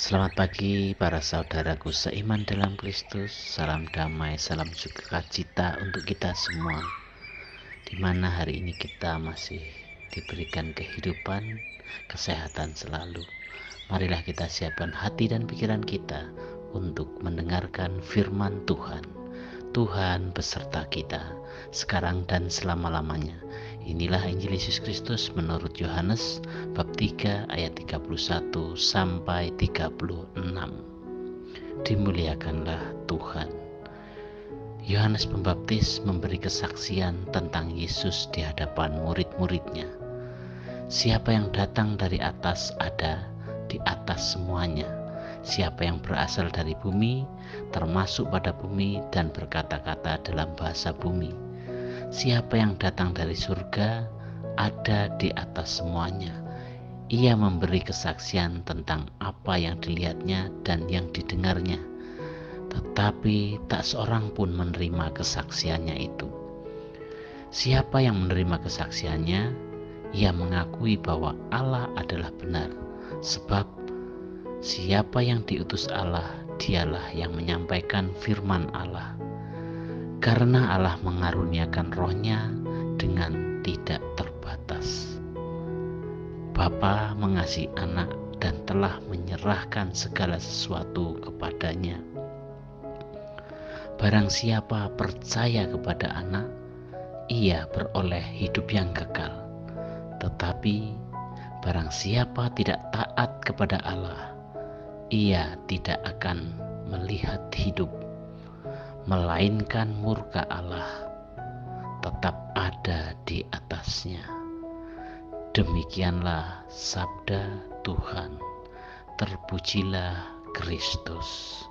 Selamat pagi para saudaraku seiman dalam Kristus. Salam damai, salam sukacita untuk kita semua. Di mana hari ini kita masih diberikan kehidupan, kesehatan selalu. Marilah kita siapkan hati dan pikiran kita untuk mendengarkan firman Tuhan. Tuhan beserta kita sekarang dan selama-lamanya. Inilah Injil Yesus Kristus menurut Yohanes bab 3 ayat 31 sampai 36. Dimuliakanlah Tuhan. Yohanes Pembaptis memberi kesaksian tentang Yesus di hadapan murid-muridnya. Siapa yang datang dari atas ada di atas semuanya. Siapa yang berasal dari bumi termasuk pada bumi dan berkata-kata dalam bahasa bumi. Siapa yang datang dari surga ada di atas semuanya. Ia memberi kesaksian tentang apa yang dilihatnya dan yang didengarnya, tetapi tak seorang pun menerima kesaksiannya itu. Siapa yang menerima kesaksiannya, ia mengakui bahwa Allah adalah benar, sebab siapa yang diutus Allah, dialah yang menyampaikan firman Allah. Karena Allah mengaruniakan rohnya dengan tidak terbatas. Bapa mengasihi anak dan telah menyerahkan segala sesuatu kepadanya. Barang siapa percaya kepada anak, ia beroleh hidup yang kekal. Tetapi barang siapa tidak taat kepada Allah, ia tidak akan melihat hidup, melainkan murka Allah tetap ada di atasnya. Demikianlah sabda Tuhan. Terpujilah Kristus.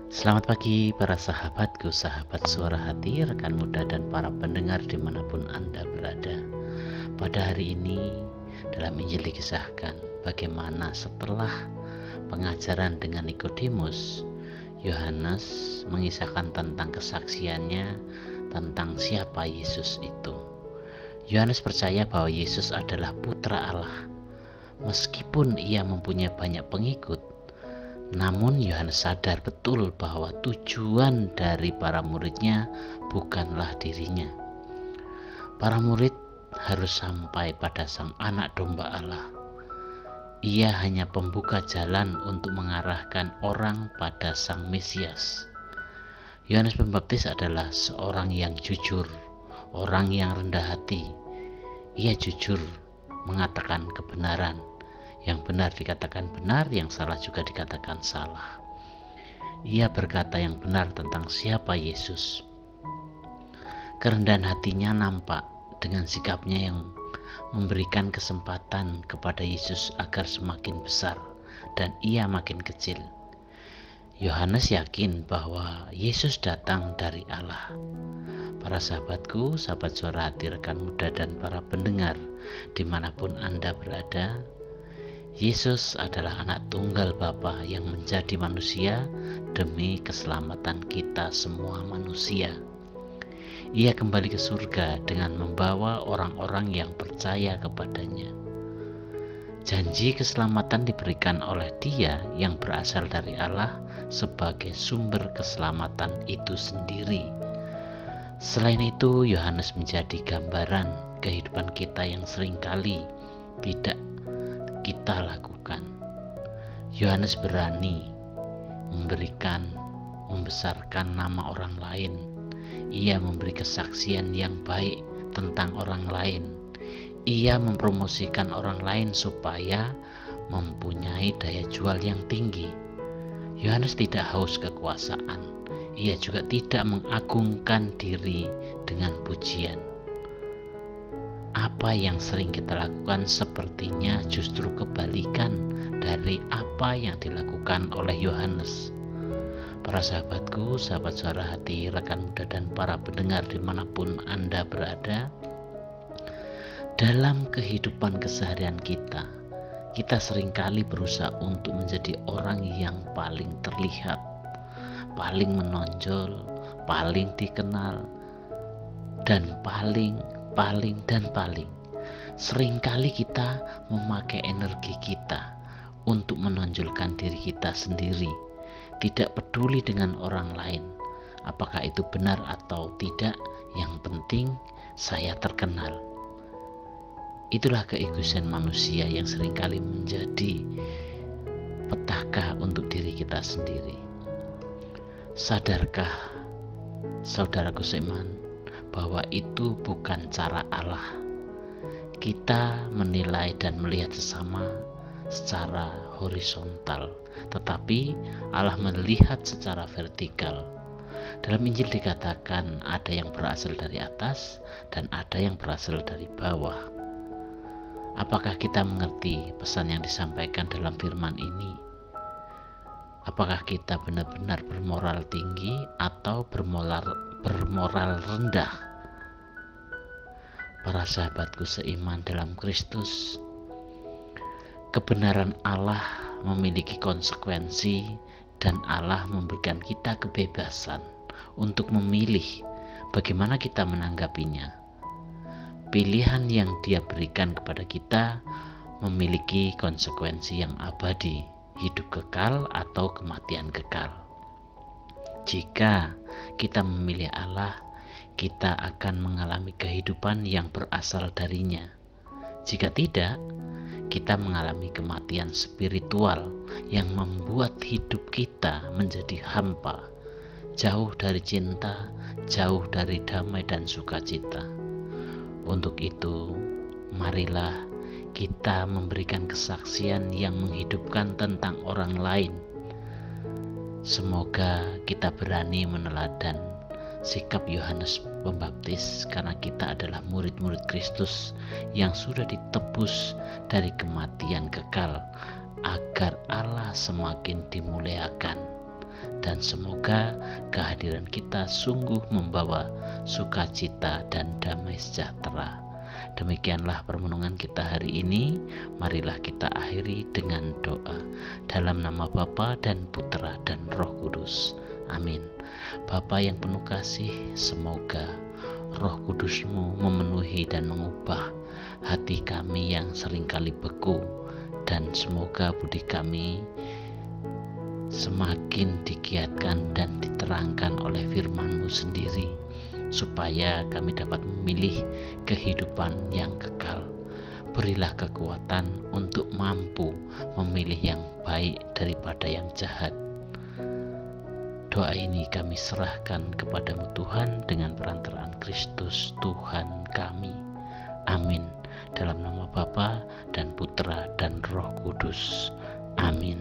Selamat pagi para sahabatku, sahabat suara hati, rekan muda dan para pendengar dimanapun Anda berada. Pada hari ini dalam Injil dikisahkan bagaimana setelah pengajaran dengan Nikodemus, Yohanes mengisahkan tentang kesaksiannya tentang siapa Yesus itu. Yohanes percaya bahwa Yesus adalah putra Allah. Meskipun ia mempunyai banyak pengikut, namun Yohanes sadar betul bahwa tujuan dari para muridnya bukanlah dirinya. Para murid harus sampai pada Sang Anak Domba Allah. Ia hanya pembuka jalan untuk mengarahkan orang pada Sang Mesias. Yohanes Pembaptis adalah seorang yang jujur, orang yang rendah hati. Ia jujur mengatakan kebenaran. Yang benar dikatakan benar, yang salah juga dikatakan salah. Ia berkata yang benar tentang siapa Yesus. Kerendahan hatinya nampak dengan sikapnya yang memberikan kesempatan kepada Yesus agar semakin besar dan ia makin kecil. Yohanes yakin bahwa Yesus datang dari Allah. Para sahabatku, sahabat suara hati, rekan muda dan para pendengar dimanapun Anda berada, Yesus adalah anak tunggal Bapa yang menjadi manusia demi keselamatan kita semua manusia. Ia kembali ke surga dengan membawa orang-orang yang percaya kepadanya. Janji keselamatan diberikan oleh Dia yang berasal dari Allah sebagai sumber keselamatan itu sendiri. Selain itu, Yohanes menjadi gambaran kehidupan kita yang seringkali tidak kita lakukan. Yohanes berani membesarkan nama orang lain. Ia memberi kesaksian yang baik tentang orang lain. Ia mempromosikan orang lain supaya mempunyai daya jual yang tinggi. Yohanes tidak haus kekuasaan. Ia juga tidak mengagungkan diri dengan pujian. Apa yang sering kita lakukan sepertinya justru kebalikan dari apa yang dilakukan oleh Yohanes. Para sahabatku, sahabat suara hati, rekan muda dan para pendengar dimanapun Anda berada, dalam kehidupan keseharian kita seringkali berusaha untuk menjadi orang yang paling terlihat, paling menonjol, paling dikenal, dan paling. Seringkali kita memakai energi kita untuk menonjolkan menonjolkan diri kita sendiri, tidak peduli dengan orang lain. Apakah itu benar atau tidak, yang penting saya terkenal. Itulah keegoisan manusia yang seringkali menjadi petaka untuk diri kita sendiri. Sadarkah saudaraku seiman bahwa itu bukan cara Allah? Kita menilai dan melihat sesama secara horizontal, tetapi Allah melihat secara vertikal. Dalam Injil dikatakan ada yang berasal dari atas dan ada yang berasal dari bawah. Apakah kita mengerti pesan yang disampaikan dalam firman ini? Apakah kita benar-benar bermoral tinggi atau bermoral rendah? Para sahabatku seiman dalam Kristus, kebenaran Allah memiliki konsekuensi dan Allah memberikan kita kebebasan untuk memilih bagaimana kita menanggapinya. Pilihan yang Dia berikan kepada kita memiliki konsekuensi yang abadi, hidup kekal atau kematian kekal. Jika kita memilih Allah, kita akan mengalami kehidupan yang berasal darinya. Jika tidak, kita mengalami kematian spiritual yang membuat hidup kita menjadi hampa, jauh dari cinta, jauh dari damai dan sukacita. Untuk itu, marilah kita memberikan kesaksian yang menghidupkan tentang orang lain. Semoga kita berani meneladan sikap Yohanes Pembaptis, karena kita adalah murid-murid Kristus yang sudah ditebus dari kematian kekal, agar Allah semakin dimuliakan. Dan semoga kehadiran kita sungguh membawa sukacita dan damai sejahtera. Demikianlah permenungan kita hari ini. Marilah kita akhiri dengan doa. Dalam nama Bapa dan Putra dan Roh Kudus. Amin. Bapa yang penuh kasih, semoga Roh Kudus-Mu memenuhi dan mengubah hati kami yang seringkali beku, dan semoga budi kami semakin digiatkan dan diterangkan oleh firman-Mu sendiri, supaya kami dapat memilih kehidupan yang kekal. Berilah kekuatan untuk mampu memilih yang baik daripada yang jahat. Doa ini kami serahkan kepadamu Tuhan, dengan perantaraan Kristus Tuhan kami. Amin. Dalam nama Bapa dan Putra dan Roh Kudus. Amin.